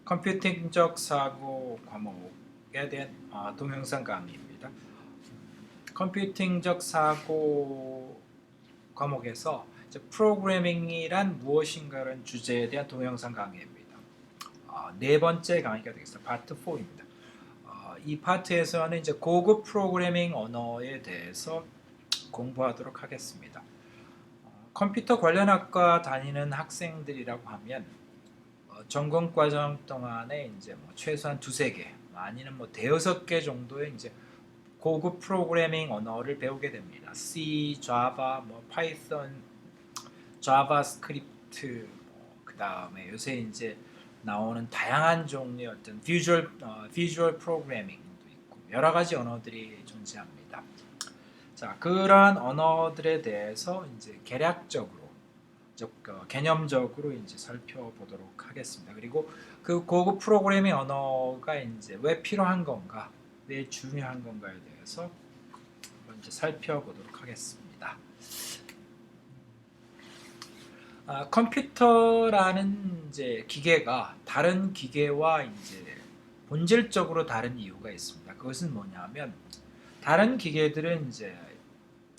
컴퓨팅적 사고 과목에 대한 동영상 강의입니다. 컴퓨팅적 사고 과목에서 프로그래밍이란 무엇인가라는 주제에 대한 동영상 강의입니다. 네 번째 강의가 되겠습니다. 파트 4입니다. 이 파트에서는 이제 고급 프로그래밍 언어에 대해서 공부하도록 하겠습니다. 컴퓨터 관련 학과 다니는 학생들이라고 하면 전공 과정 동안에 이제 최소한 두세 개, 아니면 대여섯 개 정도의 이제 고급 프로그래밍 언어를 배우게 됩니다. C, Java, Python, 자바스크립트, 그 다음에 요새 이제 나오는 다양한 종류의 어떤 비주얼 프로그래밍도 있고 여러 가지 언어들이 존재합니다. 자, 그러한 언어들에 대해서 이제 개략적으로 개념적으로 이제 살펴보도록 하겠습니다. 그리고 그 고급 프로그래밍 언어가 이제 왜 필요한 건가, 왜 중요한 건가에 대해서 먼저 살펴보도록 하겠습니다. 컴퓨터라는 이제 기계가 다른 기계와 이제 본질적으로 다른 이유가 있습니다. 그것은 뭐냐면 다른 기계들은 이제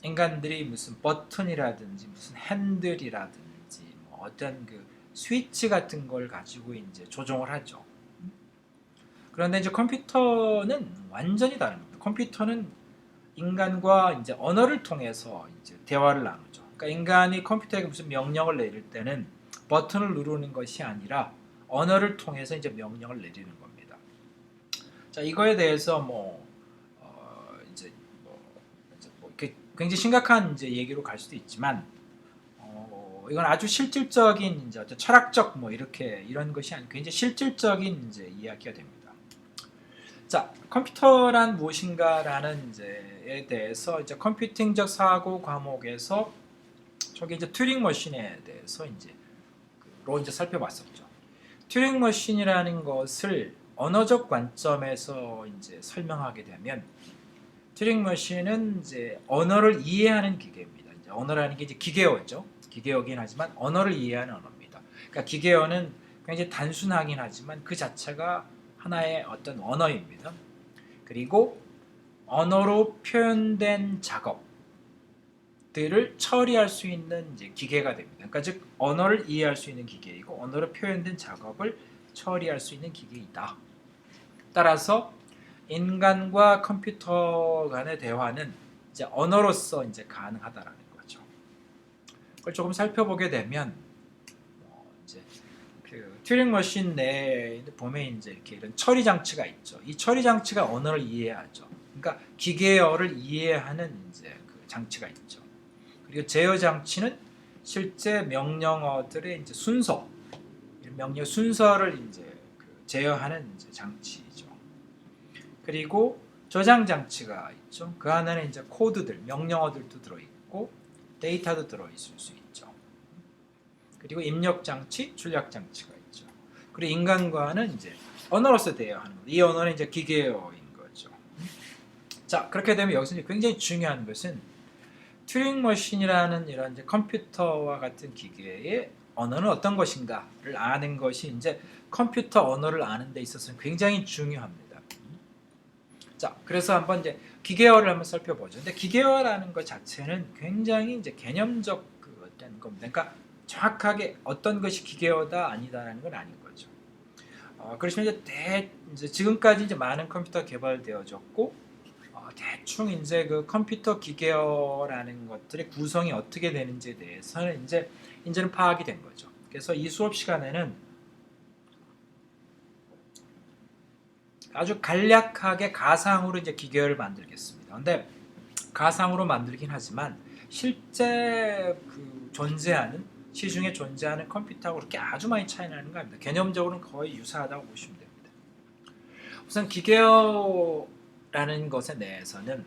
인간들이 무슨 버튼이라든지 무슨 핸들이라든지 어떤 그 스위치 같은 걸 가지고 이제 조종을 하죠. 그런데 이제 컴퓨터는 완전히 다릅니다. 컴퓨터는 인간과 이제 언어를 통해서 이제 대화를 나누죠. 그러니까 인간이 컴퓨터에게 무슨 명령을 내릴 때는 버튼을 누르는 것이 아니라 언어를 통해서 이제 명령을 내리는 겁니다. 자, 이거에 대해서 굉장히 심각한 이제 얘기로 갈 수도 있지만, 이건 아주 실질적인 이제 철학적 이런 것이 아니고 굉장히 실질적인 이제 이야기가 됩니다. 자, 컴퓨터란 무엇인가라는 이제에 대해서 이제 컴퓨팅적 사고 과목에서 저기 이제 튜링 머신에 대해서 이제 살펴봤었죠. 튜링 머신이라는 것을 언어적 관점에서 이제 설명하게 되면 튜링 머신은 이제 언어를 이해하는 기계입니다. 이제 언어라는 게 이제 기계어죠. 기계어긴 하지만 언어를 이해하는 언어입니다. 그러니까 기계어는 굉장히 단순하긴 하지만 그 자체가 하나의 어떤 언어입니다. 그리고 언어로 표현된 작업들을 처리할 수 있는 이제 기계가 됩니다. 그러니까 즉 언어를 이해할 수 있는 기계이고 언어로 표현된 작업을 처리할 수 있는 기계이다. 따라서 인간과 컴퓨터 간의 대화는 이제 언어로서 이제 가능하다라는 거죠. 그걸 조금 살펴보게 되면 이제 그 튜링 머신 내에 보면 이제 이렇게 이런 처리 장치가 있죠. 이 처리 장치가 언어를 이해하죠. 그러니까 기계어를 이해하는 이제 그 장치가 있죠. 그리고 제어 장치는 실제 명령어들의 이제 명령 순서를 이제 제어하는 이제 장치죠. 그리고 저장 장치가 있죠. 그 안에는 이제 코드들, 명령어들도 들어있고 데이터도 들어있을 수 있죠. 그리고 입력 장치, 출력 장치가 있죠. 그리고 인간과는 이제 언어로서 대화하는 것. 이 언어는 이제 기계어인 거죠. 자, 그렇게 되면 여기서 이제 굉장히 중요한 것은 튜링 머신이라는 이런 이제 컴퓨터와 같은 기계의 언어는 어떤 것인가를 아는 것이 이제 컴퓨터 언어를 아는 데 있어서는 굉장히 중요합니다. 자, 그래서 한번 이제 기계어를 한번 살펴보죠. 근데 기계어라는 것 자체는 굉장히 이제 개념적 어떤 겁니다. 그러니까 정확하게 어떤 것이 기계어다 아니다라는 건 아닌 거죠. 그렇지만 이제 지금까지 이제 많은 컴퓨터 개발되어졌고 대충 이제 그 컴퓨터 기계어라는 것들의 구성이 어떻게 되는지에 대해서는 이제는 파악이 된 거죠. 그래서 이 수업 시간에는 아주 간략하게 가상으로 이제 기계어를 만들겠습니다. 근데 가상으로 만들긴 하지만 실제 시중에 존재하는 컴퓨터하고 그렇게 아주 많이 차이 나는 거 아닙니다. 개념적으로는 거의 유사하다고 보시면 됩니다. 우선 기계어라는 것에 대해서는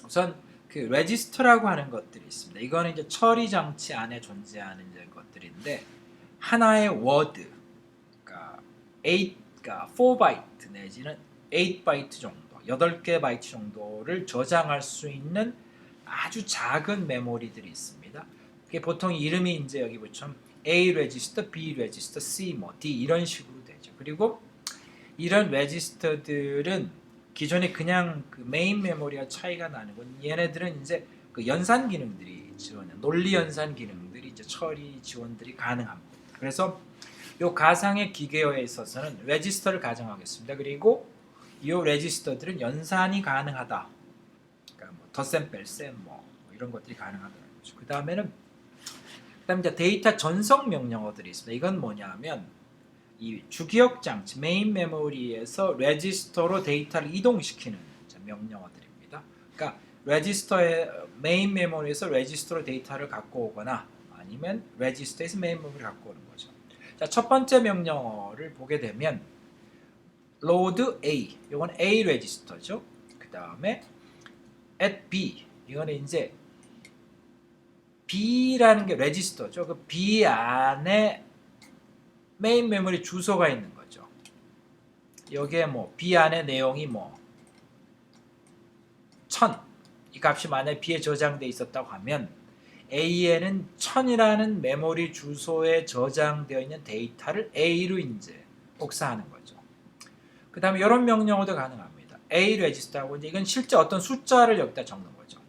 우선 그 레지스터라고 하는 것들이 있습니다. 이거는 이제 처리 장치 안에 존재하는 이제 것들인데 하나의 워드, 그러니까 4바이트 내지는 8바이트 정도, 8개 바이트 정도를 저장할 수 있는 아주 작은 메모리들이 있습니다. 그게 보통 이름이 이제 여기 보시면 A 레지스터, B 레지스터, C D 이런 식으로 되죠. 그리고 이런 레지스터들은 기존에 그냥 그 메인 메모리와 차이가 나는 건 얘네들은 이제 그 연산 기능들이 지원해 논리 연산 기능들이 이제 처리 지원들이 가능합니다. 그래서 이 가상의 기계어에 있어서는 레지스터를 가정하겠습니다. 그리고 이 레지스터들은 연산이 가능하다. 그러니까 뭐 덧셈, 뺄셈 뭐 이런 것들이 가능하다는 거죠. 그 다음에는 이제 데이터 전송 명령어들이 있습니다. 이건 뭐냐면 이 주기억 장치 메인 메모리에서 레지스터로 데이터를 이동시키는 명령어들입니다. 그러니까 레지스터의 메인 메모리에서 레지스터로 데이터를 갖고 오거나 아니면 레지스터에서 메인 메모리를 갖고 오는 거죠. 자, 첫 번째 명령어를 보게 되면 load A, 이건 A 레지스터죠. 그 다음에 at B, 이거는 이제 B라는 게 레지스터죠. 그 B 안에 메인 메모리 주소가 있는 거죠. 여기에 뭐 B 안에 내용이 뭐 1000, 이 값이 만약에 B에 저장돼 있었다고 하면 A에는 1000이라는 메모리 주소에 저장되어 있는 데이터를 A로 이제 복사하는 거죠. 그 다음에 이런 명령어도 가능합니다. A 레지스터하고 이제 이건 실제 어떤 숫자를 여기다 적는 거죠.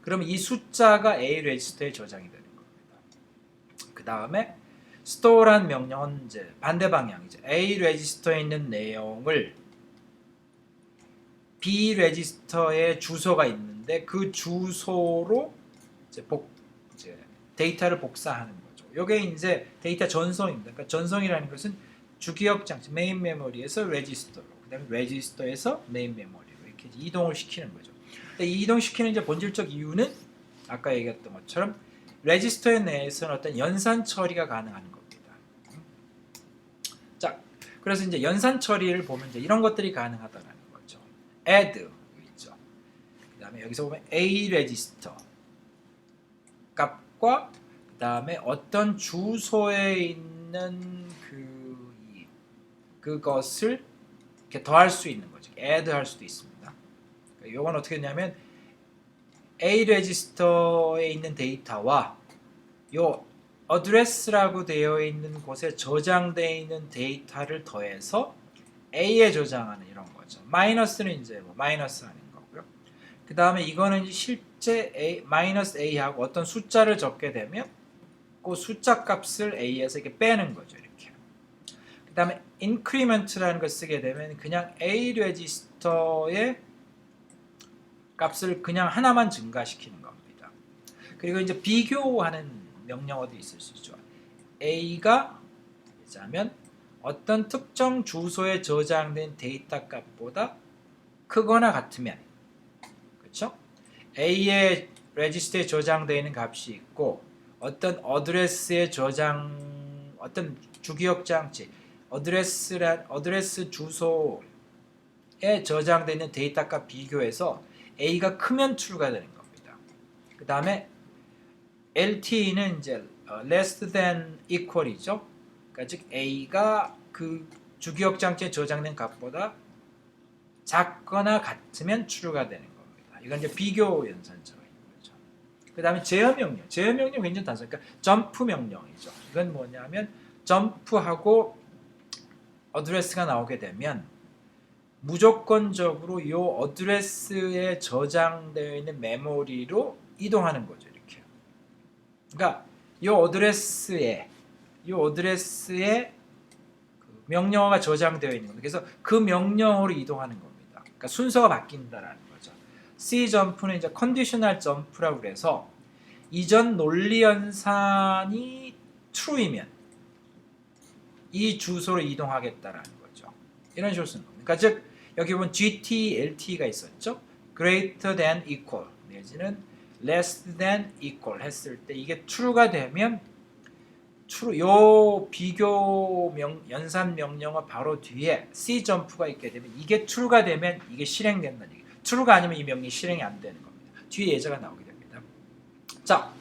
그러면 이 숫자가 A 레지스터에 저장이 되는 겁니다. 그 다음에 store란 명령은 이제 반대 방향이죠. A 레지스터에 있는 내용을 B 레지스터에 주소가 있는데 그 주소로 이제 데이터를 복사하는 거죠. 이게 이제 데이터 전송입니다. 그러니까 전송이라는 것은 주기억 장치 메인 메모리에서 레지스터로, 그다음에 레지스터에서 메인 메모리로 이렇게 이동을 시키는 거죠. 이 이동시키는 이제 본질적 이유는 아까 얘기했던 것처럼 레지스터 내에서는 어떤 연산 처리가 가능한 겁니다. 자, 그래서 이제 연산 처리를 보면 이제 이런 것들이 가능하다는 거죠. add 있죠. 그다음에 여기서 보면 A 레지스터 값과 그다음에 어떤 주소에 있는 그것을 이렇게 더할 수 있는 거죠. add 할 수도 있습니다. 이건 어떻게 했냐면 A 레지스터에 있는 데이터와 요 address라고 되어 있는 곳에 저장되어 있는 데이터를 더해서 A에 저장하는 이런 거죠. 마이너스는 이제 뭐 마이너스 하는 거고요. 그 다음에 이거는 실제 A하고 어떤 숫자를 적게 되면 그 숫자 값을 A에서 이렇게 빼는 거죠. 이렇게. 그 다음에 increment라는 걸 쓰게 되면 그냥 A 레지스터의 값을 그냥 하나만 증가시키는 겁니다. 그리고 이제 비교하는 명령어도 있을 수 있죠. A가 자면 어떤 특정 주소에 저장된 데이터 값보다 크거나 같으면, 그렇죠? A의 레지스터에 저장되어 있는 값이 있고 어떤 어드레스에 어떤 주기억 장치 어드레스 주소에 저장되어 있는 데이터 값 비교해서 A가 크면 true가 되는 겁니다. 그 다음에 LT는 이제 less than equal이죠. 그러니까 즉 A가 그 주기억 장치에 저장된 값보다 작거나 같으면 true가 되는 겁니다. 이건 이제 비교 연산처가 있는 거죠. 그 다음에 제어 명령. 제어 명령 굉장히 단순. 그러니까 점프 명령이죠. 이건 뭐냐면 점프하고 어드레스가 나오게 되면 무조건적으로 이 어드레스에 저장되어 있는 메모리로 이동하는 거죠. 이렇게. 그러니까 이 어드레스에 그 명령어가 저장되어 있는 겁니다. 그래서 그 명령어로 이동하는 겁니다. 그러니까 순서가 바뀐다라는 거죠. C 점프는 이제 컨디셔널 점프라고 그래서 이전 논리 연산이 true이면 이 주소로 이동하겠다라는 거죠. 이런 식으로 쓰는 겁니다. 그러니까 즉 여기 보면 GT, LT가 있었죠. Greater than equal 내지는 less than equal 했을 때 이게 true가 되면 요 비교 연산 명령어 바로 뒤에 C 점프가 있게 되면 이게 true가 되면 이게 실행된다는 얘기예요. true가 아니면 이 명령이 실행이 안 되는 겁니다. 뒤에 예제가 나오게 됩니다. 자,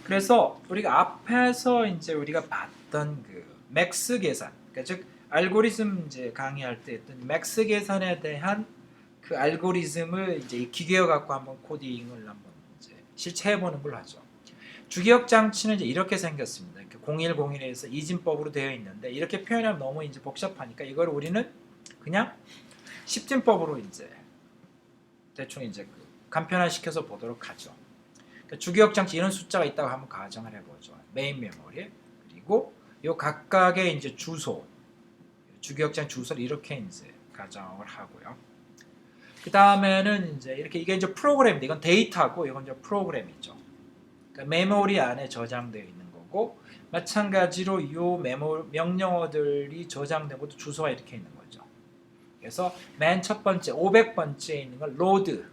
그래서 우리가 앞에서 이제 우리가 봤던 그 맥스 계산, 그러니까 즉 알고리즘 이제 강의할 때 했던 맥스 계산에 대한 그 알고리즘을 이제 기계어 갖고 한번 코딩을 한번 이제 실체해 보는 걸 하죠. 주기억 장치는 이제 이렇게 생겼습니다. 이렇게 0101에서 이진법으로 되어 있는데 이렇게 표현하면 너무 이제 복잡하니까 이걸 우리는 그냥 십진법으로 이제 대충 이제 간편화시켜서 보도록 하죠. 그러니까 주기억 장치 이런 숫자가 있다고 한번 가정을 해보죠. 메인 메모리 그리고 요 각각의 이제 주소, 주기억 장치 주소를 이렇게 이제 가정을 하고요. 그 다음에는 이제 이렇게 이게 이제 프로그램인데 이건 데이터고 이건 이제 프로그램이죠. 그러니까 메모리 안에 저장되어 있는 거고 마찬가지로 요 명령어들이 저장된 것도 주소가 이렇게 있는 거죠. 그래서 맨 첫 번째 500번째에 있는 건 load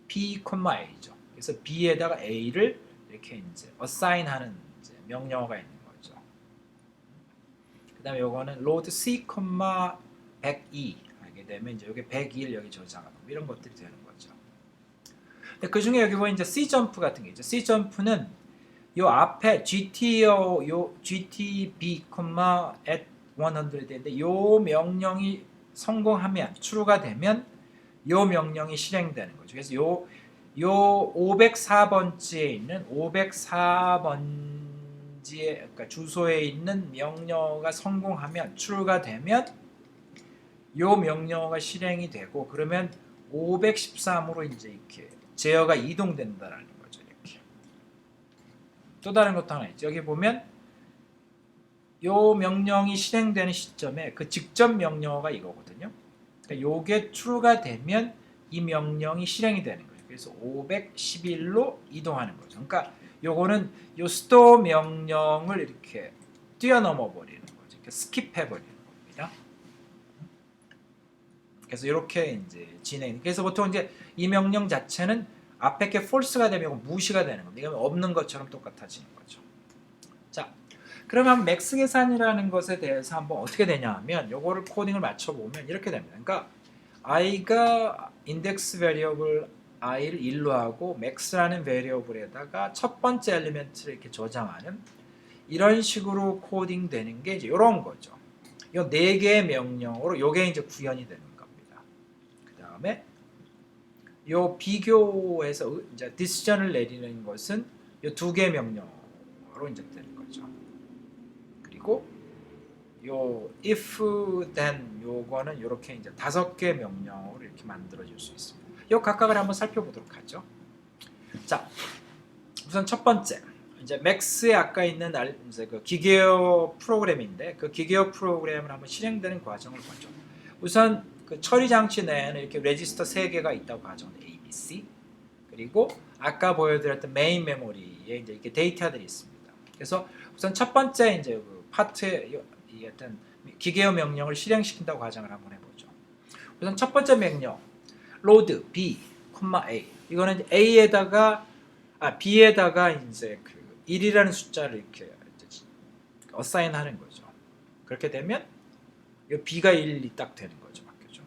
b, a죠. 그래서 b에다가 a를 이렇게 이제 assign하는 이제 명령어가 있는 거죠. 그다음에 요거는 load c, 102 하게 되면 이제 여기 102를 여기 저장하고 이런 것들이 되는 거죠. 근데 그 중에 여기 보면 이제 C 점프 같은 게 있죠. C 점프는 요 앞에 GTO 요 GTB, at 100인데 요 명령이 성공하면 true가 되면 요 명령이 실행되는 거죠. 그래서 요 504번지에 있는 504번지에 그러니까 주소에 있는 명령어가 성공하면 true가 되면 요 명령어가 실행이 되고 그러면 513으로 이제 이렇게 제어가 이동된다라는 거죠. 이렇게. 또 다른 것도 하나 있죠. 여기 보면 요 명령이 실행되는 시점에 그 직전 명령어가 이거거든요. 그러니까 요게 true가 되면 이 명령이 실행이 되는 거예요. 그래서 511로 이동하는 거죠. 그러니까 요거는 요 store 명령을 이렇게 뛰어넘어 버리는 거죠. 이렇게 스킵해 버리는 겁니다. 그래서 이렇게 이제 진행. 그래서 보통 이제 이 명령 자체는 앞에 게 false가 되면 무시가 되는 겁니다. 이건 없는 것처럼 똑같아지는 거죠. 자, 그러면 맥스 계산이라는 것에 대해서 한번 어떻게 되냐 하면 요거를 코딩을 맞춰 보면 이렇게 됩니다. 그러니까 i가 인덱스 베리어블 i를 1로 하고 max라는 베리어블에다가 첫 번째 엘리멘트를 이렇게 저장하는 이런 식으로 코딩 되는 게 이제 이런 거죠. 요 4개의 명령으로 요게 이제 구현이 되는 겁니다. 그 다음에 요 비교해서 이제 디시전을 내리는 것은 요 2개의 명령으로 이제 되는 거죠. 그리고 요 if then 요거는 요렇게 이제 5개 명령으로 이렇게 만들어질 수 있습니다. 요 각각을 한번 살펴보도록 하죠. 자, 우선 첫 번째 이제 맥스에 아까 있는 이제 그 기계어 프로그램인데 그 기계어 프로그램을 한번 실행되는 과정을 보죠. 우선 그 처리 장치 내에는 이렇게 레지스터 3개가 있다고 가정돼 A, B, C 그리고 아까 보여드렸던 메인 메모리에 이제 이렇게 데이터들이 있습니다. 그래서 우선 첫 번째 이제 그 파트에 이 어떤 기계어 명령을 실행시킨다고 가정을 한번 해보죠. 우선 첫 번째 명령 load b, a 이거는 a에다가 b에다가 이제 그 1이라는 숫자를 이렇게 어사인하는 거죠. 그렇게 되면 이 b가 1이 딱 되는 거죠. 바뀌죠.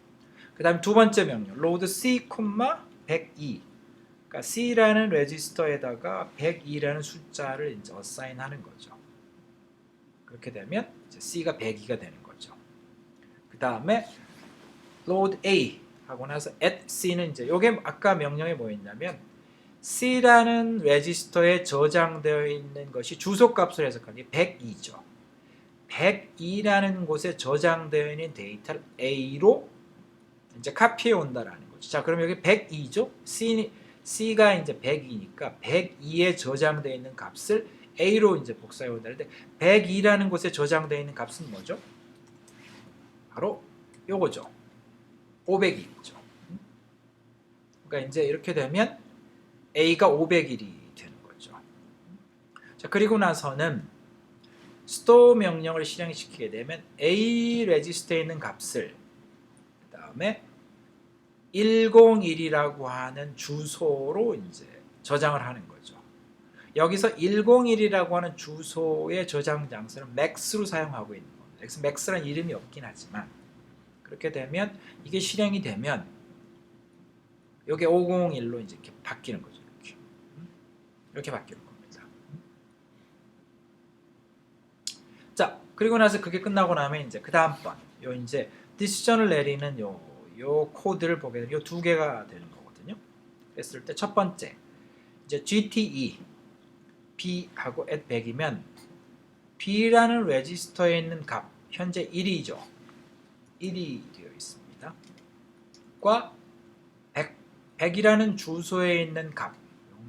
그다음에 두 번째 명령 load c, 102 그러니까 c라는 레지스터에다가 102라는 숫자를 이제 어사인하는 거죠. 그렇게 되면 이제 c가 102가 되는 거죠. 그 다음에 load a 하고 나서 at c는 이제 요게 아까 명령이 뭐였냐면 c라는 레지스터에 저장되어 있는 것이 주소값을 해석하니 102죠. 102라는 곳에 저장되어 있는 데이터를 a로 이제 카피해 온다라는 거죠. 자, 그럼 여기 102죠. c가 이제 102니까 102에 저장되어 있는 값을 a로 이제 복사해 온다는데 102라는 곳에 저장되어 있는 값은 뭐죠? 바로 요거죠. 501이죠. 그러니까 이제 이렇게 되면 a가 501이 되는 거죠. 자, 그리고 나서는 store 명령을 실행시키게 되면 a 레지스터에 있는 값을 그 다음에 101이라고 하는 주소로 이제 저장을 하는 거죠. 여기서 101이라고 하는 주소의 저장 장소는 max로 사용하고 있는 겁니다. 그래서 max라는 이름이 없긴 하지만 그렇게 되면 이게 실행이 되면 이게 501로 이제 이렇게 바뀌는 거죠. 이렇게 바뀌는 겁니다. 자, 그리고 나서 그게 끝나고 나면 이제 그 다음번 요 이제 디시전을 내리는 요 코드를 보게 되면 요 2개가 되는 거거든요. 그랬을 때 첫 번째 이제 GTE B하고 at 100이면 B라는 레지스터에 있는 값 현재 1이죠. 1이 되어 있습니다. 과 100이라는 주소에 있는 값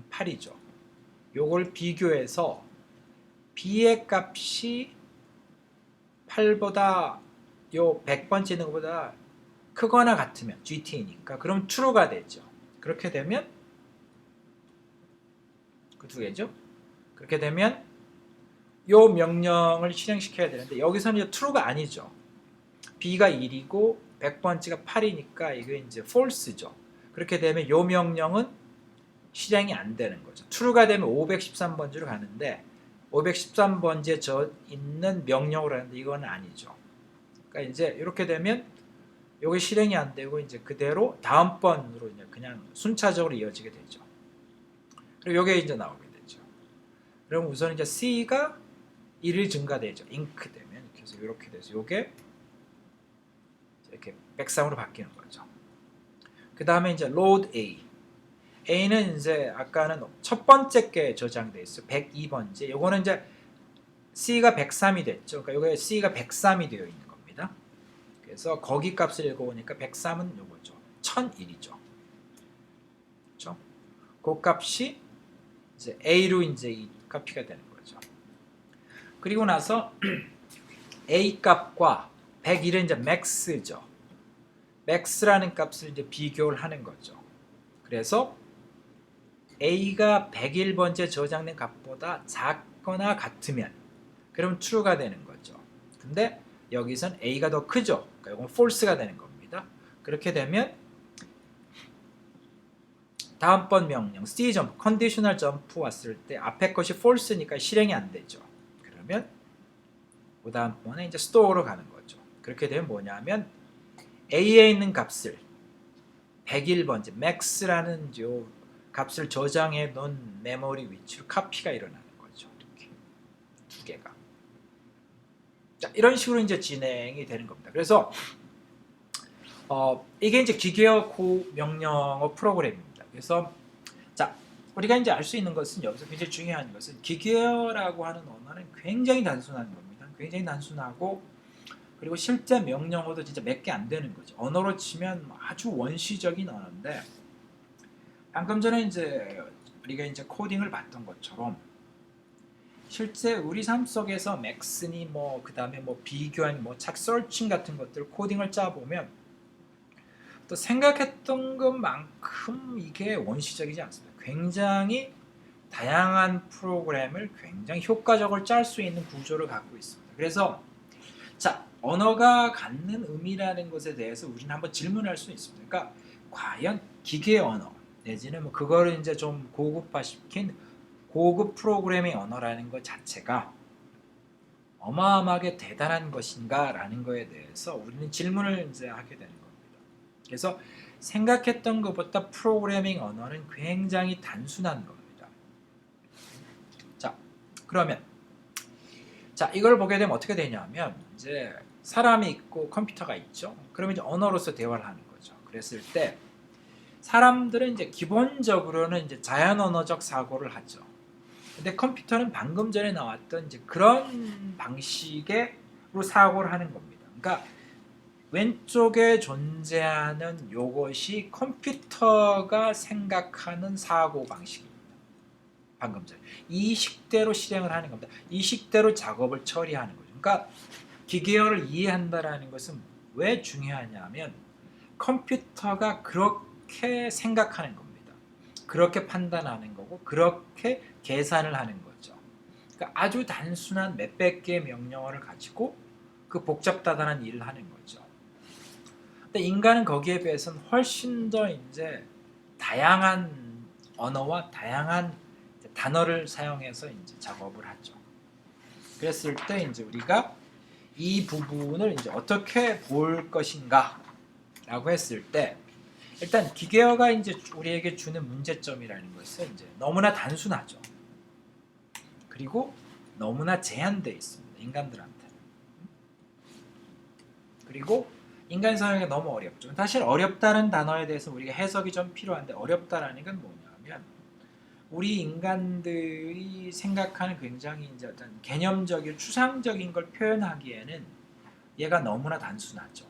8이죠. 요걸 비교해서 B의 값이 8보다 요 100번째 있는 것보다 크거나 같으면 GT니까 그럼 true가 되죠. 그렇게 되면 그 두 개죠. 그렇게 되면 요 명령을 실행시켜야 되는데 여기서는 이제 true가 아니죠. B가 1이고 100번째가 8이니까 이게 이제 false죠. 그렇게 되면 요 명령은 실행이 안 되는 거죠. true가 되면 513번지로 가는데 513번지에 저 있는 명령으로 하는데 이건 아니죠. 그러니까 이제 이렇게 되면 이게 실행이 안 되고 이제 그대로 다음번으로 이제 그냥 순차적으로 이어지게 되죠. 그리고 이게 이제 나오게 되죠. 그럼 우선 이제 C가 1이 증가되죠. 잉크 되면 그래서 이렇게 돼서 이게 이렇게 백상으로 바뀌는 거죠. 그 다음에 이제 load A. A는 이제 아까는 첫 번째 게 저장돼 있어요. 102번째. 요거는 이제 C가 103이 됐죠. 그러니까 요게 C가 103이 되어 있는 겁니다. 그래서 거기 값을 읽어보니까 103은 요거죠. 1001이죠. 그렇죠? 그 값이 이제 A로 이제 이 카피가 되는 거죠. 그리고 나서 A 값과 101은 이제 max죠. max라는 값을 이제 비교를 하는 거죠. 그래서 A가 101번째 저장된 값보다 작거나 같으면 그럼 true가 되는 거죠. 근데 여기선 A가 더 크죠. 그러니까 이건 false가 되는 겁니다. 그렇게 되면 다음번 명령 C 점프, 컨디셔널 점프 왔을 때 앞에 것이 false니까 실행이 안 되죠. 그러면 그 다음번에 이제 store로 가는 거죠. 그렇게 되면 뭐냐면 A에 있는 값을 101번째 max라는 요 값을 저장해 놓은 메모리 위치로 카피가 일어나는 거죠. 이렇게 두 개가. 자, 이런 식으로 이제 진행이 되는 겁니다. 그래서 이게 이제 기계어 명령어 프로그램입니다. 그래서 자, 우리가 이제 알 수 있는 것은 여기서 굉장히 중요한 것은 기계어라고 하는 언어는 굉장히 단순한 겁니다. 굉장히 단순하고 그리고 실제 명령어도 진짜 몇 개 안 되는 거죠. 언어로 치면 아주 원시적인 언어인데 방금 전에 이제 우리가 이제 코딩을 봤던 것처럼 실제 우리 삶 속에서 맥스니 뭐 그다음에 뭐 비교하니 뭐 책 서칭 같은 것들 코딩을 짜 보면 또 생각했던 것만큼 이게 원시적이지 않습니다. 굉장히 다양한 프로그램을 굉장히 효과적으로 짤 수 있는 구조를 갖고 있습니다. 그래서 자, 언어가 갖는 의미라는 것에 대해서 우리는 한번 질문할 수 있습니다. 그러니까 과연 기계 언어 내지는 뭐 그거를 이제 좀 고급화시킨 고급 프로그래밍 언어라는 것 자체가 어마어마하게 대단한 것인가라는 거에 대해서 우리는 질문을 이제 하게 되는 겁니다. 그래서 생각했던 것보다 프로그래밍 언어는 굉장히 단순한 겁니다. 자, 그러면 자, 이걸 보게 되면 어떻게 되냐면 이제 사람이 있고 컴퓨터가 있죠. 그러면 이제 언어로서 대화를 하는 거죠. 그랬을 때 사람들은 이제 기본적으로는 이제 자연 언어적 사고를 하죠. 근데 컴퓨터는 방금 전에 나왔던 이제 그런 방식으로 사고를 하는 겁니다. 그러니까 왼쪽에 존재하는 요것이 컴퓨터가 생각하는 사고 방식입니다. 방금 전에 이 식대로 실행을 하는 겁니다. 이 식대로 작업을 처리하는 거죠. 그러니까 기계어를 이해한다라는 것은 왜 중요하냐면 컴퓨터가 그렇게 생각하는 겁니다. 그렇게 판단하는 거고 그렇게 계산을 하는 거죠. 그러니까 아주 단순한 몇백 개의 명령어를 가지고 그 복잡다단한 일을 하는 거죠. 근데 인간은 거기에 비해서는 훨씬 더 이제 다양한 언어와 다양한 단어를 사용해서 이제 작업을 하죠. 그랬을 때 이제 우리가 이 부분을 이제 어떻게 볼 것인가라고 했을 때 일단 기계어가 이제 우리에게 주는 문제점이라는 것은 이제 너무나 단순하죠. 그리고 너무나 제한되어 있습니다. 인간들한테는. 그리고 인간 사용이 너무 어렵죠. 사실 어렵다는 단어에 대해서 우리가 해석이 좀 필요한데 어렵다라는 건 뭐냐면 우리 인간들이 생각하는 굉장히 이제 어떤 개념적이고 추상적인 걸 표현하기에는 얘가 너무나 단순하죠.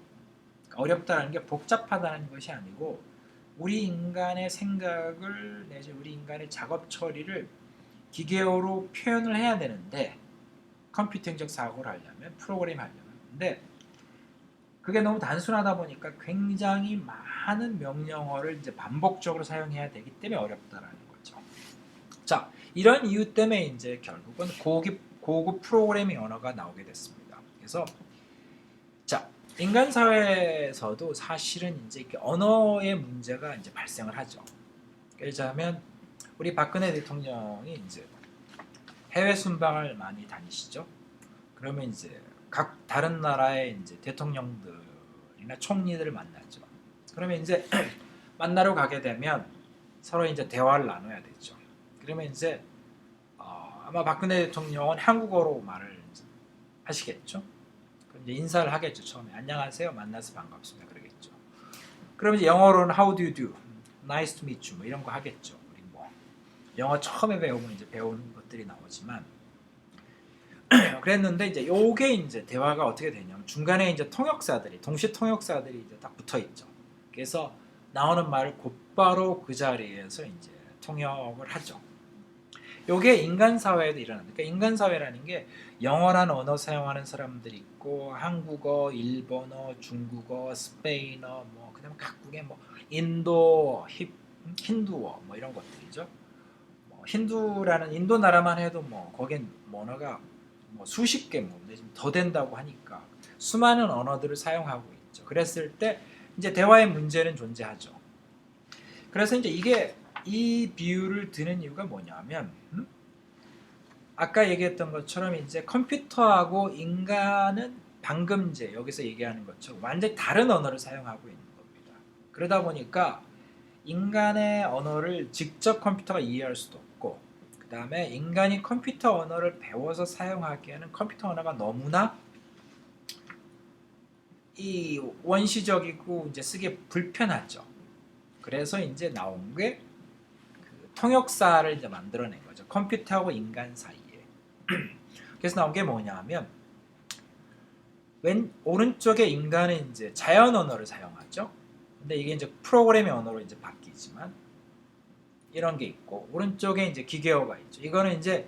어렵다는 게 복잡하다는 것이 아니고 우리 인간의 생각을 내지 우리 인간의 작업 처리를 기계어로 표현을 해야 되는데 컴퓨팅적 사고를 하려면 프로그램 하려면 근데 그게 너무 단순하다 보니까 굉장히 많은 명령어를 이제 반복적으로 사용해야 되기 때문에 어렵다라는 거죠. 자, 이런 이유 때문에 이제 결국은 고급 프로그래밍 언어가 나오게 됐습니다. 그래서 자, 인간 사회에서도 사실은 이제 언어의 문제가 이제 발생을 하죠. 예를 들자면 우리 박근혜 대통령이 이제 해외 순방을 많이 다니시죠. 그러면 이제 각 다른 나라의 이제 대통령들이나 총리들을 만나죠. 그러면 이제 만나러 가게 되면 서로 이제 대화를 나눠야 되죠. 그러면 이제 아마 박근혜 대통령은 한국어로 말을 이제 하시겠죠. 그럼 이제 인사를 하겠죠. 처음에 안녕하세요, 만나서 반갑습니다, 그러겠죠. 그럼 이제 영어로는 How do you do, Nice to meet you, 뭐 이런 거 하겠죠. 우리 뭐 영어 처음에 배우면 이제 배우는 것들이 나오지만 그랬는데 이제 요게 이제 대화가 어떻게 되냐면 중간에 이제 통역사들이 동시 통역사들이 이제 딱 붙어 있죠. 그래서 나오는 말을 곧바로 그 자리에서 이제 통역을 하죠. 요게 인간 사회에도 일어납니다. 그러니까 인간 사회라는 게 영어라는 언어 사용하는 사람들이 있고 한국어, 일본어, 중국어, 스페인어, 뭐 그다음에 각국의 뭐 인도, 힌두어 뭐 이런 것들이죠. 뭐 힌두라는 인도 나라만 해도 뭐 거긴 언어가 뭐 수십 개 뭐 더 된다고 하니까 수많은 언어들을 사용하고 있죠. 그랬을 때 이제 대화의 문제는 존재하죠. 그래서 이제 이게 이 비유를 드는 이유가 뭐냐면 아까 얘기했던 것처럼 이제 컴퓨터하고 인간은 방금 이제 여기서 얘기하는 것처럼 완전히 다른 언어를 사용하고 있는 겁니다. 그러다 보니까 인간의 언어를 직접 컴퓨터가 이해할 수도 없고 그 다음에 인간이 컴퓨터 언어를 배워서 사용하기에는 컴퓨터 언어가 너무나 이 원시적이고 이제 쓰기 불편하죠. 그래서 이제 나온 게 그 통역사를 이제 만들어낸 거죠. 컴퓨터하고 인간 사이에. 그래서 나온 게 뭐냐면 오른쪽에 인간은 이제 자연 언어를 사용하죠. 근데 이게 이제 프로그래밍 언어로 이제 바뀌지만 이런 게 있고 오른쪽에 이제 기계어가 있죠. 이거는 이제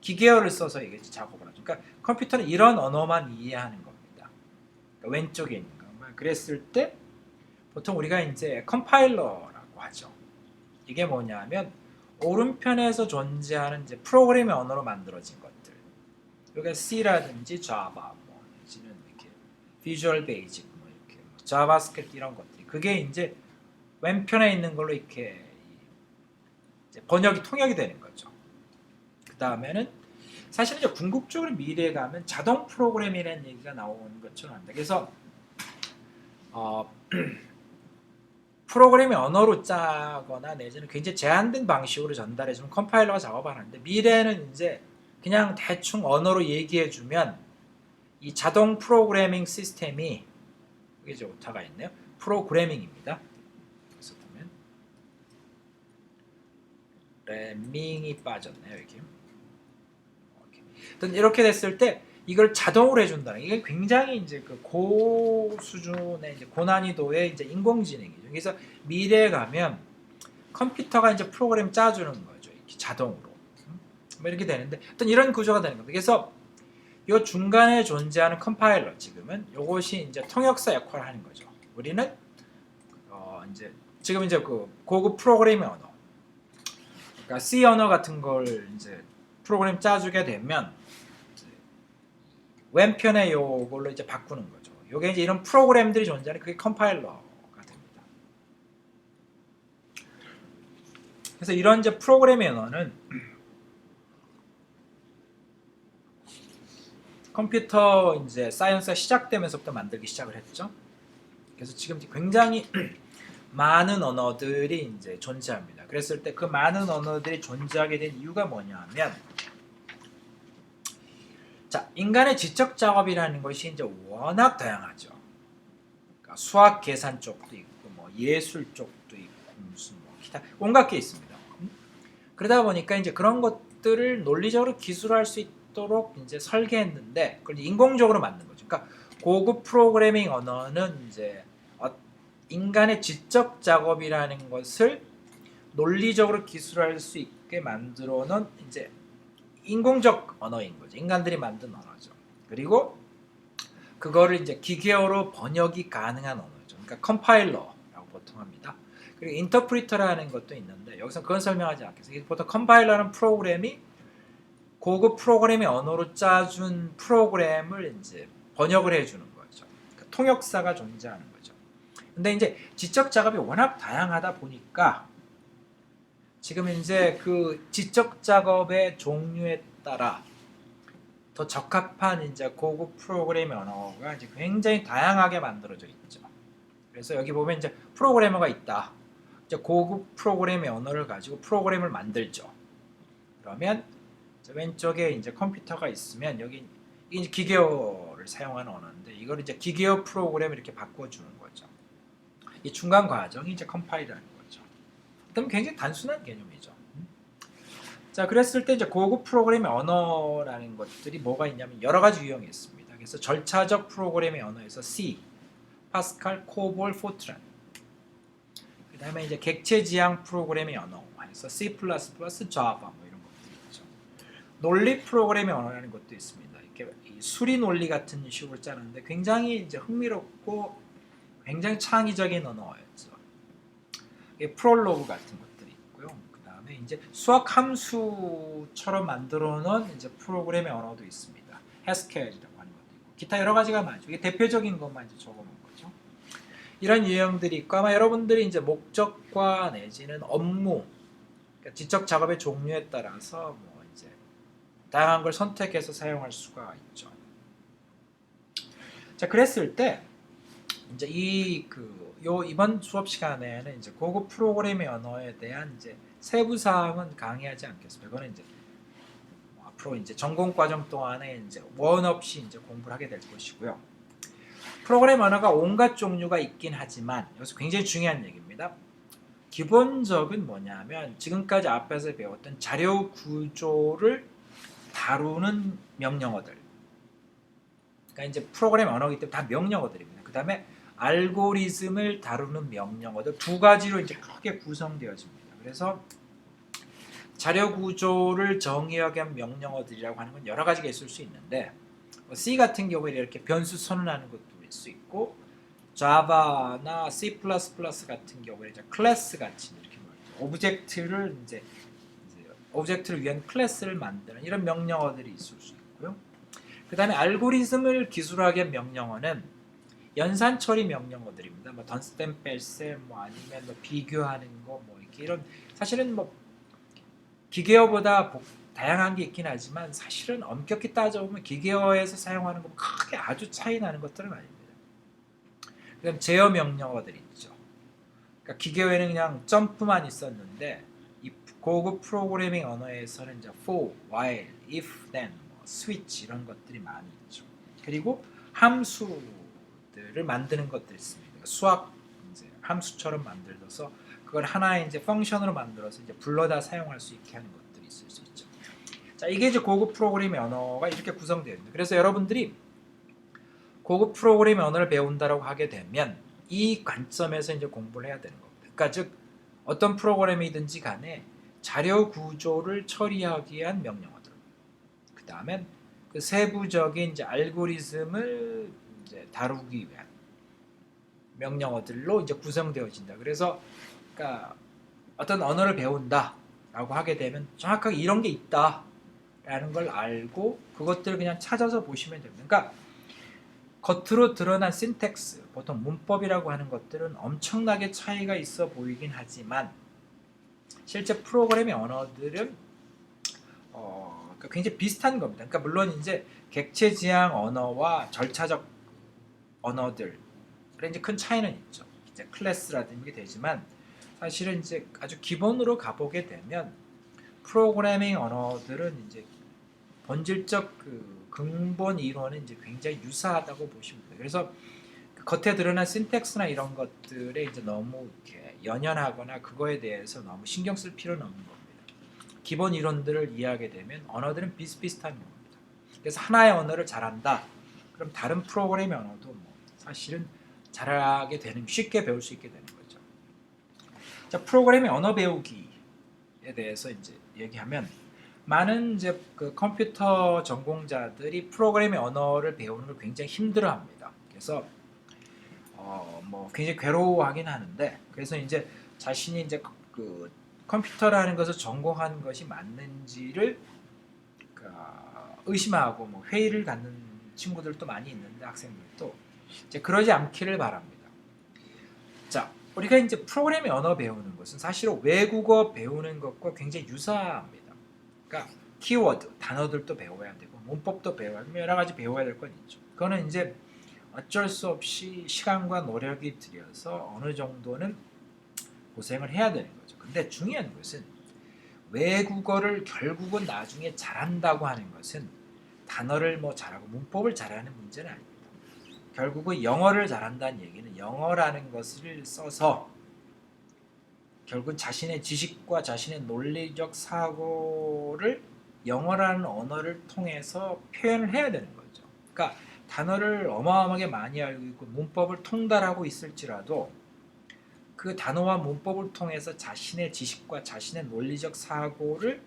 기계어를 써서 이게 작업을 하죠. 그러니까 컴퓨터는 이런 언어만 이해하는 겁니다. 그러니까 왼쪽에 있는 거. 그랬을 때 보통 우리가 이제 컴파일러라고 하죠. 이게 뭐냐면 오른편에서 존재하는 이제 프로그래밍 언어로 만들어진 것들. 여기가 C라든지 Java, 뭐 내지는 이렇게 Visual Basic, 뭐 이렇게 JavaScript 이런 것들이 그게 이제 왼편에 있는 걸로 이렇게 이제 번역이 통역이 되는 거죠. 그 다음에는 사실 이제 궁극적으로 미래에 가면 자동 프로그램이라는 얘기가 나오는 것처럼 합니다. 그래서 프로그램이 언어로 짜거나 내지는 굉장히 제한된 방식으로 전달해주면 컴파일러가 작업하는데 미래는 이제 그냥 대충 언어로 얘기해주면 이 자동 프로그래밍 시스템이 여기 이제 오타가 있네요. 프로그래밍입니다. 그래서 보면 레밍이 빠졌네요. 이렇게 됐을 때 이걸 자동으로 해준다는 이게 굉장히 이제 그 고수준의 이제 고난이도의 이제 인공지능이죠. 그래서 미래에 가면 컴퓨터가 이제 프로그램 짜주는 거죠. 이렇게 자동으로. 뭐 이렇게 되는데 어떤 이런 구조가 되는 겁니다. 그래서 이 중간에 존재하는 컴파일러 지금은 이것이 이제 통역사 역할을 하는 거죠. 우리는 이제 지금 이제 그 고급 프로그래밍 언어, 그러니까 C 언어 같은 걸 이제 프로그램 짜주게 되면 왼편에 요걸로 이제 바꾸는 거죠. 요게 이제 이런 프로그램들이 존재하는 그게 컴파일러가 됩니다. 그래서 이런 이제 프로그래밍 언어는 컴퓨터 이제 사이언스가 시작되면서부터 만들기 시작을 했죠. 그래서 지금 굉장히 많은 언어들이 이제 존재합니다. 그랬을 때 그 많은 언어들이 존재하게 된 이유가 뭐냐면 자, 인간의 지적 작업이라는 것이 이제 워낙 다양하죠. 그러니까 수학 계산 쪽도 있고 뭐 예술 쪽도 있고 무슨 뭐 기타 온갖 게 있습니다. 그러다 보니까 이제 그런 것들을 논리적으로 기술할 수 있도록 이제 설계했는데 그걸 인공적으로 만든 거죠. 그러니까 고급 프로그래밍 언어는 이제 인간의 지적 작업이라는 것을 논리적으로 기술할 수 있게 만들어 놓은 이제 인공적 언어인 거죠. 인간들이 만든 언어죠. 그리고 그거를 이제 기계어로 번역이 가능한 언어죠. 그러니까 컴파일러라고 보통 합니다. 그리고 인터프리터라는 것도 있는데 여기서 그건 설명하지 않겠습니다. 보통 컴파일러는 프로그램이 고급 프로그래밍 언어로 짜준 프로그램을 이제 번역을 해주는 거죠. 그러니까 통역사가 존재하는 거죠. 근데 이제 지적 작업이 워낙 다양하다 보니까 지금 이제 그 지적 작업의 종류에 따라 더 적합한 이제 고급 프로그래밍 언어가 이제 굉장히 다양하게 만들어져 있죠. 그래서 여기 보면 이제 프로그래머가 있다. 이제 고급 프로그래밍 언어를 가지고 프로그램을 만들죠. 그러면 왼쪽에 이제 컴퓨터가 있으면 여기 이제 기계어를 사용하는 언어인데 이걸 이제 기계어 프로그램을 이렇게 바꿔주는 거죠. 이 중간 과정이 이제 컴파일이라는 거죠. 그럼 굉장히 단순한 개념이죠. 자, 그랬을 때 이제 고급 프로그래밍 언어라는 것들이 뭐가 있냐면 여러 가지 유형이 있습니다. 그래서 절차적 프로그래밍 언어에서 C, 파스칼, 코볼, 포트란. 그다음에 이제 객체 지향 프로그래밍 언어에서 C++, 자바 뭐 이런 것들이 있죠. 논리 프로그래밍 언어라는 것도 있습니다. 이렇게 수리 논리 같은 식으로 짜는데 굉장히 이제 흥미롭고 굉장히 창의적인 언어였죠. 프롤로그 같은 것들이 있고요. 그다음에 이제 수학 함수처럼 만들어 놓은 이제 프로그래밍 언어도 있습니다. 해스켈이라고 하는 것도 있고 기타 여러 가지가 많죠. 이게 대표적인 것만 이제 적어 놓은 거죠. 이런 유형들이 있고 아마 여러분들이 이제 목적과 내지는 업무, 그러니까 지적 작업의 종류에 따라서 뭐 이제 다양한 걸 선택해서 사용할 수가 있죠. 자, 그랬을 때 이제 이번 수업 시간에는 이제 고급 프로그래밍 언어에 대한 이제 세부 사항은 강의하지 않겠습니다. 이거는 이제 앞으로 이제 전공 과정 동안에 이제 원 없이 이제 공부를 하게 될 것이고요. 프로그램 언어가 온갖 종류가 있긴 하지만 여기서 굉장히 중요한 얘기입니다. 기본적인 뭐냐면 지금까지 앞에서 배웠던 자료 구조를 다루는 명령어들. 그러니까 이제 프로그램 언어이기 때문에 다 명령어들입니다. 그 다음에 알고리즘을 다루는 명령어들 두 가지로 이제 크게 구성되어집니다. 그래서 자료 구조를 정의하게 한 명령어들이라고 하는 건 여러 가지가 있을 수 있는데 C 같은 경우에 이렇게 변수 선언하는 것도 있을 수 있고 자바나 C++ 같은 경우에 이제 클래스 같이 이렇게 오브젝트를 오브젝트를 위한 클래스를 만드는 이런 명령어들이 있을 수 있고요. 그 다음에 알고리즘을 기술하게 한 명령어는 연산 처리 명령어들입니다. 뭐 던스템 뺄셈 뭐 아니면 뭐 비교하는 거 뭐 이렇게 이런 사실은 뭐 기계어보다 다양한 게 있긴 하지만 사실은 엄격히 따져보면 기계어에서 사용하는 거 크게 아주 차이 나는 것들은 아닙니다. 그다음 제어 명령어들이 있죠. 그러니까 기계어에는 그냥 점프만 있었는데 이 고급 프로그래밍 언어에서는 이제 for, while, if, then, switch 이런 것들이 많이 있죠. 그리고 함수들을 만드는 것들이 있습니다. 그러니까 수학 이제 함수처럼 만들어서 그걸 하나의 이제 펑션으로 만들어서 이제 불러다 사용할 수 있게 하는 것들이 있을 수 있죠. 자, 이게 이제 고급 프로그래밍 언어가 이렇게 구성되어 있습니다. 그래서 여러분들이 고급 프로그래밍 언어를 배운다라고 하게 되면 이 관점에서 이제 공부를 해야 되는 겁니다. 그러니까 즉 어떤 프로그램이든지 간에 자료 구조를 처리하기 위한 명령어들. 그 다음에 그 세부적인 이제 알고리즘을 이제 다루기 위한 명령어들로 이제 구성되어진다. 그래서 그러니까 어떤 언어를 배운다라고 하게 되면 정확하게 이런 게 있다라는 걸 알고 그것들을 그냥 찾아서 보시면 됩니다. 그러니까 겉으로 드러난 신텍스, 보통 문법이라고 하는 것들은 엄청나게 차이가 있어 보이긴 하지만 실제 프로그래밍 언어들은 그러니까 굉장히 비슷한 겁니다. 그러니까 물론 이제 객체 지향 언어와 절차적 언어들 그래 이제 큰 차이는 있죠. 이제 클래스라든지 되지만 사실은 이제 아주 기본으로 가보게 되면 프로그래밍 언어들은 이제 본질적 그 근본 이론은 이제 굉장히 유사하다고 보시면 돼요. 그래서 그 겉에 드러난 신텍스나 이런 것들에 이제 너무 이렇게 연연하거나 그거에 대해서 너무 신경 쓸 필요는 없는 겁니다. 기본 이론들을 이해하게 되면 언어들은 비슷비슷한 겁니다. 그래서 하나의 언어를 잘한다. 그럼 다른 프로그래밍 언어도 뭐 사실은 잘하게 되는, 쉽게 배울 수 있게 되는 거죠. 자, 프로그래밍 언어 배우기에 대해서 이제 얘기하면 많은 이제 그 컴퓨터 전공자들이 프로그래밍 언어를 배우는 걸 굉장히 힘들어합니다. 그래서 뭐 굉장히 괴로워하긴 하는데, 그래서 이제 자신이 이제 그 컴퓨터라는 것을 전공한 것이 맞는지를 의심하고 뭐 회의를 갖는 친구들도 많이 있는데, 학생들도 이제 그러지 않기를 바랍니다. 자, 우리가 이제 프로그래밍 언어 배우는 것은 사실은 외국어 배우는 것과 굉장히 유사합니다. 그러니까 키워드, 단어들도 배워야 되고 문법도 배워야 되고 여러 가지 배워야 될 건 있죠. 그거는 이제 어쩔 수 없이 시간과 노력이 들여서 어느 정도는 고생을 해야 되는 거죠. 근데 중요한 것은 외국어를 결국은 나중에 잘한다고 하는 것은 단어를 뭐 잘하고 문법을 잘하는 문제는 아닙니다. 결국은 영어를 잘한다는 얘기는 영어라는 것을 써서 결국은 자신의 지식과 자신의 논리적 사고를 영어라는 언어를 통해서 표현을 해야 되는 거죠. 그러니까 단어를 어마어마하게 많이 알고 있고 문법을 통달하고 있을지라도 그 단어와 문법을 통해서 자신의 지식과 자신의 논리적 사고를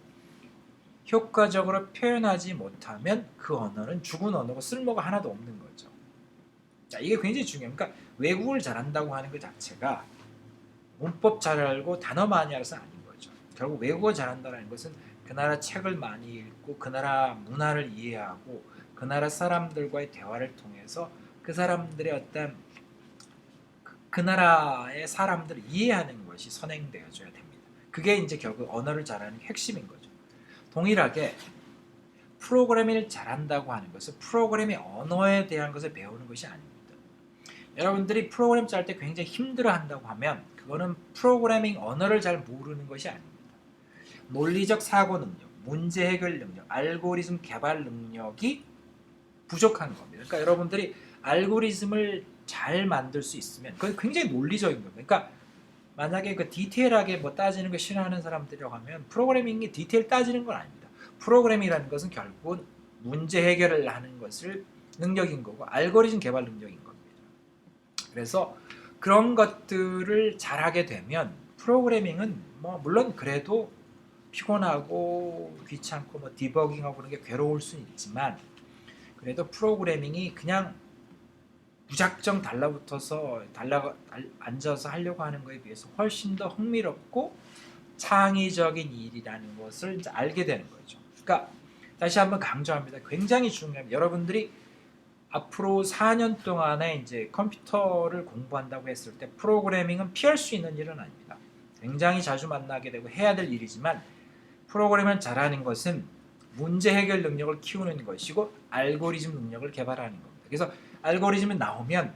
효과적으로 표현하지 못하면 그 언어는 죽은 언어고 쓸모가 하나도 없는 거죠. 자, 이게 굉장히 중요해요. 그러니까 외국어를 잘한다고 하는 것 자체가 문법 잘 알고 단어 많이 알아서 아닌 거죠. 결국 외국어 잘한다는 것은 그 나라 책을 많이 읽고 그 나라 문화를 이해하고 그 나라 사람들과의 대화를 통해서 그 사람들의 어떤 그 나라의 사람들을 이해하는 것이 선행되어져야 됩니다. 그게 이제 결국 언어를 잘하는 핵심인 거죠. 동일하게 프로그래밍을 잘한다고 하는 것은 프로그래밍 언어에 대한 것을 배우는 것이 아닙니다. 여러분들이 프로그램 짤 때 굉장히 힘들어한다고 하면 그거는 프로그래밍 언어를 잘 모르는 것이 아닙니다. 논리적 사고 능력, 문제 해결 능력, 알고리즘 개발 능력이 부족한 겁니다. 그러니까 여러분들이 알고리즘을 잘 만들 수 있으면 그건 굉장히 논리적인 겁니다. 그러니까 만약에 그 디테일하게 뭐 따지는 거 싫어하는 사람들이라고 하면 프로그래밍이 디테일 따지는 건 아닙니다. 프로그래밍이라는 것은 결국은 문제 해결을 하는 것을 능력인 거고 알고리즘 개발 능력인 겁니다. 그래서 그런 것들을 잘하게 되면 프로그래밍은 뭐 물론 그래도 피곤하고 귀찮고 뭐 디버깅하고 그런 게 괴로울 수는 있지만 그래도 프로그래밍이 그냥 무작정 달라붙어서 앉아서 하려고 하는 거에 비해서 훨씬 더 흥미롭고 창의적인 일이라는 것을 이제 알게 되는 거죠. 그러니까 다시 한번 강조합니다. 굉장히 중요합니다. 여러분들이 앞으로 4년 동안에 이제 컴퓨터를 공부한다고 했을 때 프로그래밍은 피할 수 있는 일은 아닙니다. 굉장히 자주 만나게 되고 해야 될 일이지만 프로그래밍을 잘하는 것은 문제 해결 능력을 키우는 것이고 알고리즘 능력을 개발하는 겁니다. 그래서 알고리즘이 나오면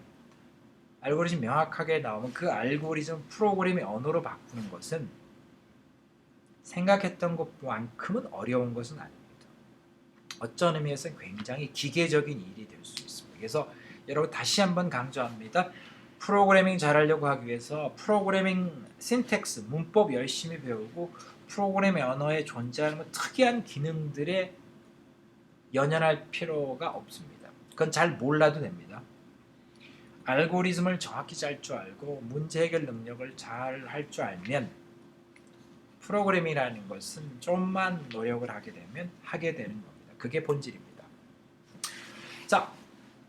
알고리즘 명확하게 나오면 그 알고리즘 프로그래밍 언어로 바꾸는 것은 생각했던 것만큼은 어려운 것은 아닙니다. 어떤 의미에서는 굉장히 기계적인 일이 될 수 있습니다. 그래서 여러분 다시 한번 강조합니다. 프로그래밍 잘하려고 하기 위해서 프로그래밍 신텍스, 문법 열심히 배우고 프로그래밍 언어에 존재하는 특이한 기능들에 연연할 필요가 없습니다. 그건 잘 몰라도 됩니다. 알고리즘을 정확히 짤 줄 알고 문제 해결 능력을 잘 할 줄 알면 프로그래밍이라는 것은 좀만 노력을 하게 되면 하게 되는 겁니다. 그게 본질입니다. 자,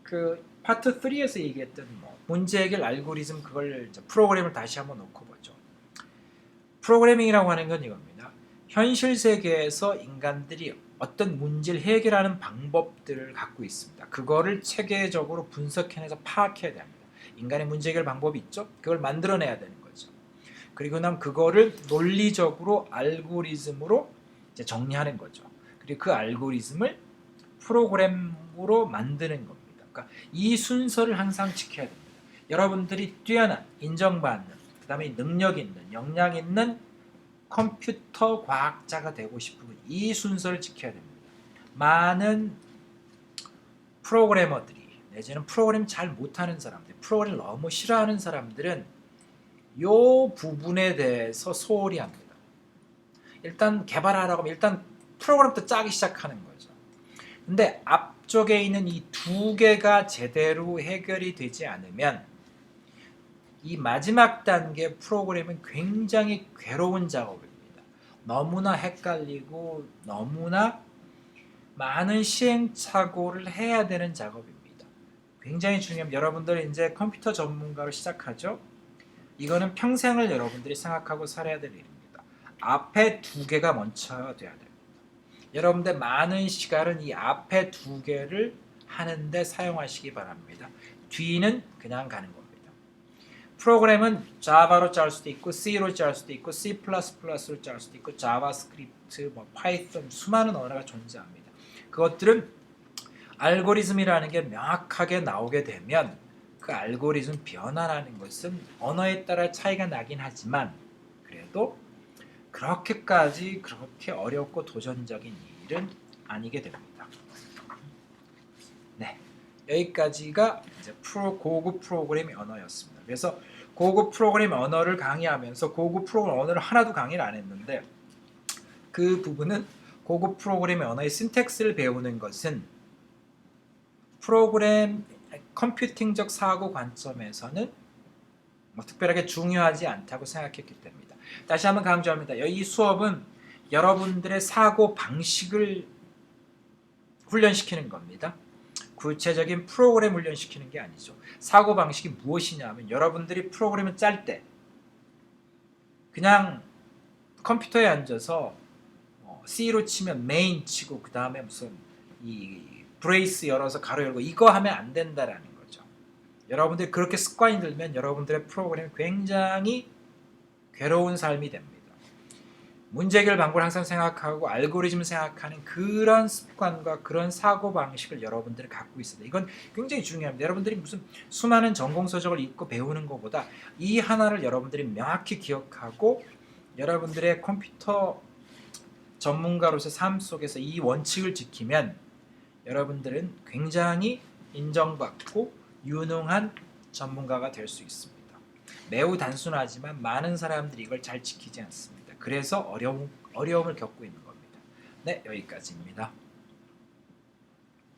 그 파트 3에서 얘기했던 뭐 문제 해결 알고리즘 그걸 이제 프로그램을 다시 한번 놓고 보죠. 프로그래밍이라고 하는 건 이겁니다. 현실 세계에서 인간들이 어떤 문제를 해결하는 방법들을 갖고 있습니다. 그거를 체계적으로 분석해내서 파악해야 됩니다. 인간의 문제 해결 방법이 있죠. 그걸 만들어내야 되는 거죠. 그리고 난 그거를 논리적으로 알고리즘으로 이제 정리하는 거죠. 그리고 그 알고리즘을 프로그램으로 만드는 겁니다. 그러니까 이 순서를 항상 지켜야 됩니다. 여러분들이 뛰어난, 인정받는, 그 다음에 능력 있는, 역량 있는 컴퓨터 과학자가 되고 싶으면 이 순서를 지켜야 됩니다. 많은 프로그래머들이 내지는 프로그램 잘 못하는 사람들, 프로그램을 너무 싫어하는 사람들은 이 부분에 대해서 소홀히 합니다. 일단 개발하라고 하면 일단 프로그램부터 짜기 시작하는 거죠. 근데 앞쪽에 있는 이 두 개가 제대로 해결이 되지 않으면 이 마지막 단계 프로그램은 굉장히 괴로운 작업입니다. 너무나 헷갈리고 너무나 많은 시행착오를 해야 되는 작업입니다. 굉장히 중요합니다. 여러분들 이제 컴퓨터 전문가로 시작하죠. 이거는 평생을 여러분들이 생각하고 살아야 될 일입니다. 앞에 두 개가 먼저 돼야 됩니다. 여러분들 많은 시간은 이 앞에 두 개를 하는데 사용하시기 바랍니다. 뒤는 그냥 가는 겁니다. 프로그램은 자바로 짤 수도 있고 C로 짤 수도 있고 C++로 짤 수도 있고 자바스크립트, 파이썬 수많은 언어가 존재합니다. 그것들은 알고리즘이라는 게 명확하게 나오게 되면 그 알고리즘 변화라는 것은 언어에 따라 차이가 나긴 하지만 그래도 그렇게까지 그렇게 어렵고 도전적인 일은 아니게 됩니다. 네, 여기까지가 이제 고급 프로그래밍 언어였습니다. 그래서 고급 프로그래밍 언어를 강의하면서 고급 프로그래밍 언어를 하나도 강의를 안 했는데 그 부분은 고급 프로그래밍 언어의 신텍스를 배우는 것은 프로그램 컴퓨팅적 사고 관점에서는 특별하게 중요하지 않다고 생각했기 때문입니다. 다시 한번 강조합니다. 이 수업은 여러분들의 사고 방식을 훈련시키는 겁니다. 구체적인 프로그램 훈련시키는 게 아니죠. 사고 방식이 무엇이냐 하면 여러분들이 프로그램을 짤 때 그냥 컴퓨터에 앉아서 C로 치면 메인 치고 그 다음에 무슨 이 브레이스 열어서 가로 열고 이거 하면 안 된다라는 거죠. 여러분들이 그렇게 습관이 들면 여러분들의 프로그램이 굉장히 괴로운 삶이 됩니다. 문제 해결 방법을 항상 생각하고 알고리즘을 생각하는 그런 습관과 그런 사고방식을 여러분들이 갖고 있어야 돼요. 이건 굉장히 중요합니다. 여러분들이 무슨 수많은 전공서적을 읽고 배우는 것보다 이 하나를 여러분들이 명확히 기억하고 여러분들의 컴퓨터 전문가로서 삶 속에서 이 원칙을 지키면 여러분들은 굉장히 인정받고 유능한 전문가가 될 수 있습니다. 매우 단순하지만 많은 사람들이 이걸 잘 지키지 않습니다. 그래서 어려움을 겪고 있는 겁니다. 네, 여기까지입니다.